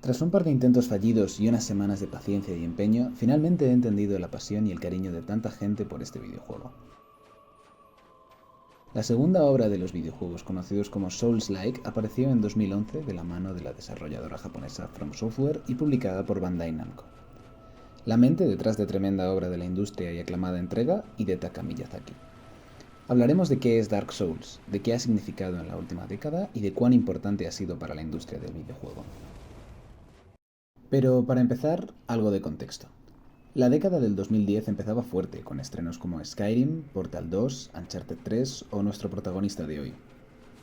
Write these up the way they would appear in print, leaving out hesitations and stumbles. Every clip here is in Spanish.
Tras un par de intentos fallidos y unas semanas de paciencia y empeño, finalmente he entendido la pasión y el cariño de tanta gente por este videojuego. La segunda obra de los videojuegos conocidos como Souls-like apareció en 2011 de la mano de la desarrolladora japonesa From Software y publicada por Bandai Namco. La mente detrás de tremenda obra de la industria y aclamada entrega Hidetaka Miyazaki. Hablaremos de qué es Dark Souls, de qué ha significado en la última década y de cuán importante ha sido para la industria del videojuego. Pero para empezar, algo de contexto. La década del 2010 empezaba fuerte, con estrenos como Skyrim, Portal 2, Uncharted 3 o nuestro protagonista de hoy.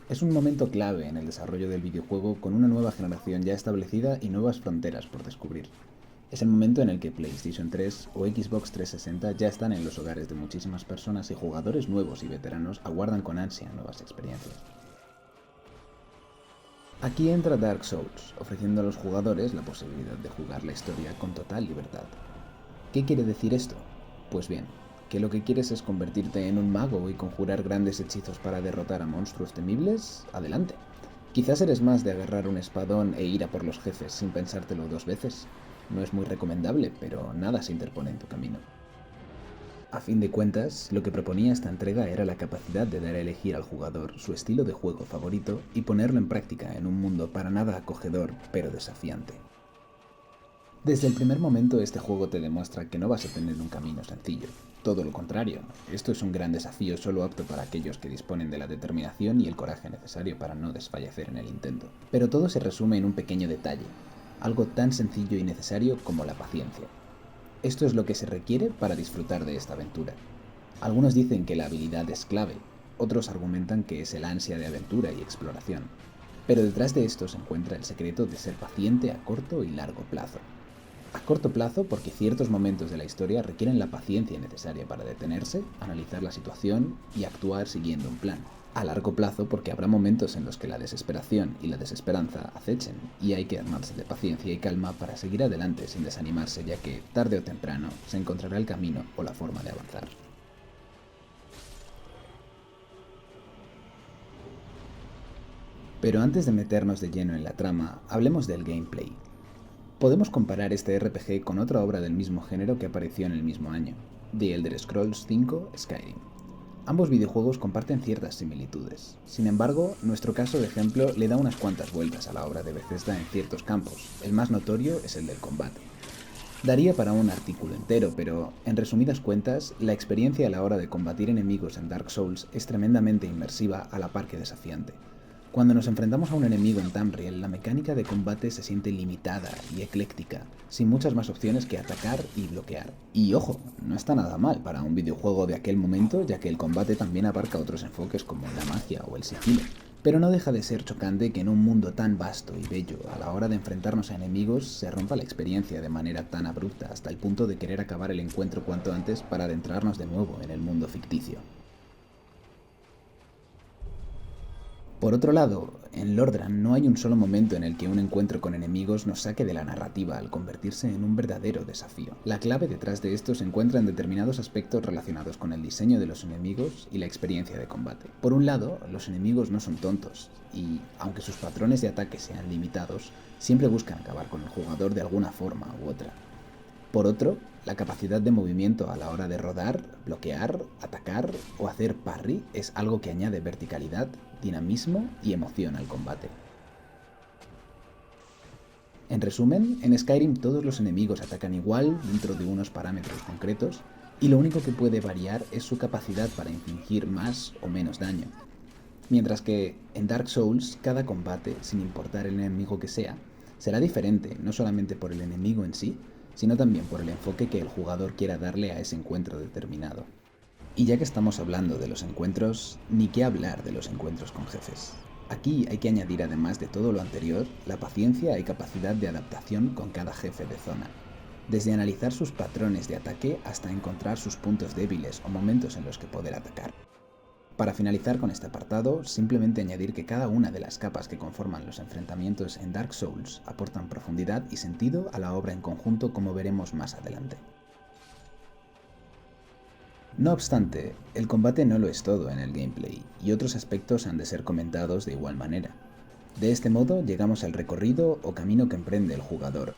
Es un momento clave en el desarrollo del videojuego con una nueva generación ya establecida y nuevas fronteras por descubrir. Es el momento en el que PlayStation 3 o Xbox 360 ya están en los hogares de muchísimas personas y jugadores nuevos y veteranos aguardan con ansia nuevas experiencias. Aquí entra Dark Souls, ofreciendo a los jugadores la posibilidad de jugar la historia con total libertad. ¿Qué quiere decir esto? Pues bien, que lo que quieres es convertirte en un mago y conjurar grandes hechizos para derrotar a monstruos temibles, adelante. Quizás eres más de agarrar un espadón e ir a por los jefes sin pensártelo dos veces. No es muy recomendable, pero nada se interpone en tu camino. A fin de cuentas, lo que proponía esta entrega era la capacidad de dar a elegir al jugador su estilo de juego favorito y ponerlo en práctica en un mundo para nada acogedor, pero desafiante. Desde el primer momento este juego te demuestra que no vas a tener un camino sencillo. Todo lo contrario, esto es un gran desafío solo apto para aquellos que disponen de la determinación y el coraje necesario para no desfallecer en el intento. Pero todo se resume en un pequeño detalle, algo tan sencillo y necesario como la paciencia. Esto es lo que se requiere para disfrutar de esta aventura. Algunos dicen que la habilidad es clave, otros argumentan que es el ansia de aventura y exploración. Pero detrás de esto se encuentra el secreto de ser paciente a corto y largo plazo. A corto plazo porque ciertos momentos de la historia requieren la paciencia necesaria para detenerse, analizar la situación y actuar siguiendo un plan. A largo plazo porque habrá momentos en los que la desesperación y la desesperanza acechen y hay que armarse de paciencia y calma para seguir adelante sin desanimarse, ya que tarde o temprano se encontrará el camino o la forma de avanzar. Pero antes de meternos de lleno en la trama, hablemos del gameplay. Podemos comparar este RPG con otra obra del mismo género que apareció en el mismo año, The Elder Scrolls V Skyrim. Ambos videojuegos comparten ciertas similitudes. Sin embargo, nuestro caso de ejemplo le da unas cuantas vueltas a la obra de Bethesda en ciertos campos. El más notorio es el del combate. Daría para un artículo entero, pero en resumidas cuentas, la experiencia a la hora de combatir enemigos en Dark Souls es tremendamente inmersiva a la par que desafiante. Cuando nos enfrentamos a un enemigo en Tamriel, la mecánica de combate se siente limitada y ecléctica, sin muchas más opciones que atacar y bloquear. Y ojo, no está nada mal para un videojuego de aquel momento, ya que el combate también abarca otros enfoques como la magia o el sigilo. Pero no deja de ser chocante que en un mundo tan vasto y bello, a la hora de enfrentarnos a enemigos, se rompa la experiencia de manera tan abrupta hasta el punto de querer acabar el encuentro cuanto antes para adentrarnos de nuevo en el mundo ficticio. Por otro lado, en Lordran no hay un solo momento en el que un encuentro con enemigos nos saque de la narrativa al convertirse en un verdadero desafío. La clave detrás de esto se encuentra en determinados aspectos relacionados con el diseño de los enemigos y la experiencia de combate. Por un lado, los enemigos no son tontos, y aunque sus patrones de ataque sean limitados, siempre buscan acabar con el jugador de alguna forma u otra. Por otro, la capacidad de movimiento a la hora de rodar, bloquear, atacar o hacer parry es algo que añade verticalidad, dinamismo y emoción al combate. En resumen, en Skyrim todos los enemigos atacan igual dentro de unos parámetros concretos y lo único que puede variar es su capacidad para infligir más o menos daño. Mientras que en Dark Souls cada combate, sin importar el enemigo que sea, será diferente no solamente por el enemigo en sí, sino también por el enfoque que el jugador quiera darle a ese encuentro determinado. Y ya que estamos hablando de los encuentros, ni qué hablar de los encuentros con jefes. Aquí hay que añadir, además de todo lo anterior, la paciencia y capacidad de adaptación con cada jefe de zona. Desde analizar sus patrones de ataque hasta encontrar sus puntos débiles o momentos en los que poder atacar. Para finalizar con este apartado, simplemente añadir que cada una de las capas que conforman los enfrentamientos en Dark Souls aportan profundidad y sentido a la obra en conjunto, como veremos más adelante. No obstante, el combate no lo es todo en el gameplay, y otros aspectos han de ser comentados de igual manera. De este modo llegamos al recorrido o camino que emprende el jugador.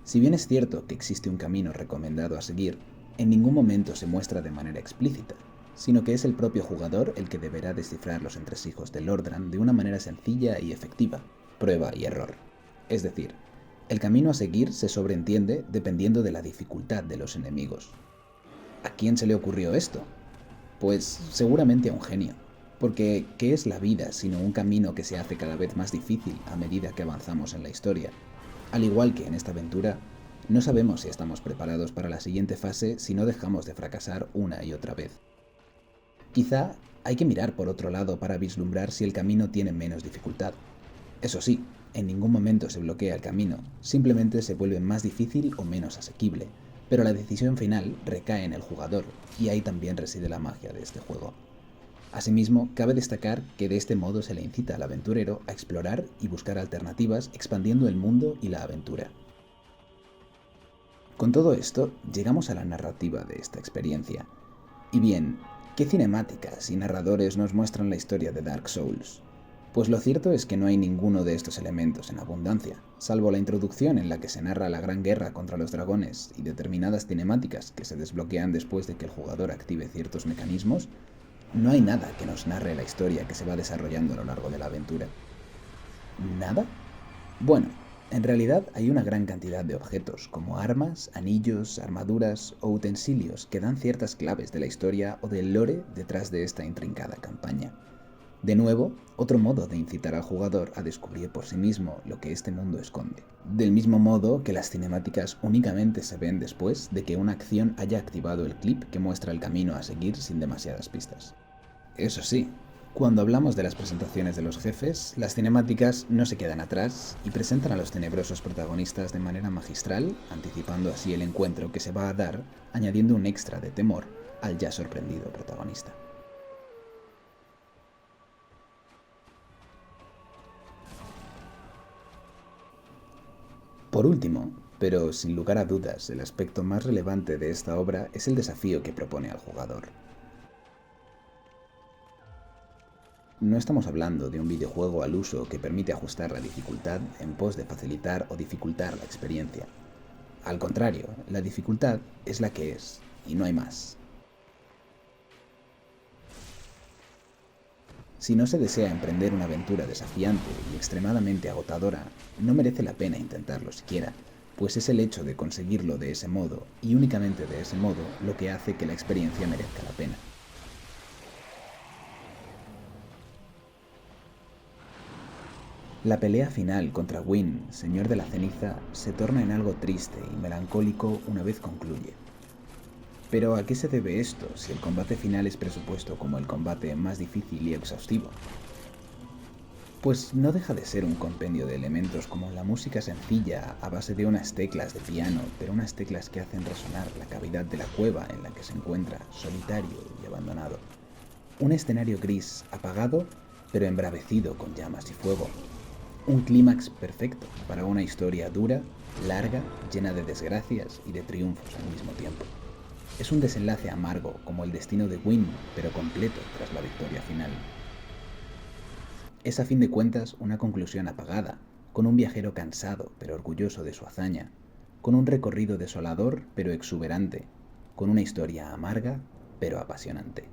Si bien es cierto que existe un camino recomendado a seguir, en ningún momento se muestra de manera explícita, sino que es el propio jugador el que deberá descifrar los entresijos de Lordran de una manera sencilla y efectiva, prueba y error. Es decir, el camino a seguir se sobreentiende dependiendo de la dificultad de los enemigos. ¿A quién se le ocurrió esto? Pues seguramente a un genio, porque ¿qué es la vida sino un camino que se hace cada vez más difícil a medida que avanzamos en la historia? Al igual que en esta aventura, no sabemos si estamos preparados para la siguiente fase si no dejamos de fracasar una y otra vez. Quizá hay que mirar por otro lado para vislumbrar si el camino tiene menos dificultad. Eso sí, en ningún momento se bloquea el camino, simplemente se vuelve más difícil o menos asequible, pero la decisión final recae en el jugador, y ahí también reside la magia de este juego. Asimismo, cabe destacar que de este modo se le incita al aventurero a explorar y buscar alternativas expandiendo el mundo y la aventura. Con todo esto, llegamos a la narrativa de esta experiencia. Y bien, ¿qué cinemáticas y narradores nos muestran la historia de Dark Souls? Pues lo cierto es que no hay ninguno de estos elementos en abundancia, salvo la introducción en la que se narra la gran guerra contra los dragones y determinadas cinemáticas que se desbloquean después de que el jugador active ciertos mecanismos. No hay nada que nos narre la historia que se va desarrollando a lo largo de la aventura. ¿Nada? Bueno, en realidad hay una gran cantidad de objetos, como armas, anillos, armaduras o utensilios que dan ciertas claves de la historia o del lore detrás de esta intrincada campaña. De nuevo, otro modo de incitar al jugador a descubrir por sí mismo lo que este mundo esconde. Del mismo modo que las cinemáticas únicamente se ven después de que una acción haya activado el clip que muestra el camino a seguir sin demasiadas pistas. Eso sí, cuando hablamos de las presentaciones de los jefes, las cinemáticas no se quedan atrás y presentan a los tenebrosos protagonistas de manera magistral, anticipando así el encuentro que se va a dar, añadiendo un extra de temor al ya sorprendido protagonista. Por último, pero sin lugar a dudas, el aspecto más relevante de esta obra es el desafío que propone al jugador. No estamos hablando de un videojuego al uso que permite ajustar la dificultad en pos de facilitar o dificultar la experiencia. Al contrario, la dificultad es la que es, y no hay más. Si no se desea emprender una aventura desafiante y extremadamente agotadora, no merece la pena intentarlo siquiera, pues es el hecho de conseguirlo de ese modo, y únicamente de ese modo, lo que hace que la experiencia merezca la pena. La pelea final contra Gwyn, Señor de la Ceniza, se torna en algo triste y melancólico una vez concluye. Pero ¿a qué se debe esto si el combate final es presupuesto como el combate más difícil y exhaustivo? Pues no deja de ser un compendio de elementos como la música sencilla a base de unas teclas de piano, pero unas teclas que hacen resonar la cavidad de la cueva en la que se encuentra, solitario y abandonado. Un escenario gris, apagado, pero embravecido con llamas y fuego. Un clímax perfecto para una historia dura, larga, llena de desgracias y de triunfos al mismo tiempo. Es un desenlace amargo como el destino de Gwyn, pero completo tras la victoria final. Es a fin de cuentas una conclusión apagada, con un viajero cansado pero orgulloso de su hazaña, con un recorrido desolador pero exuberante, con una historia amarga pero apasionante.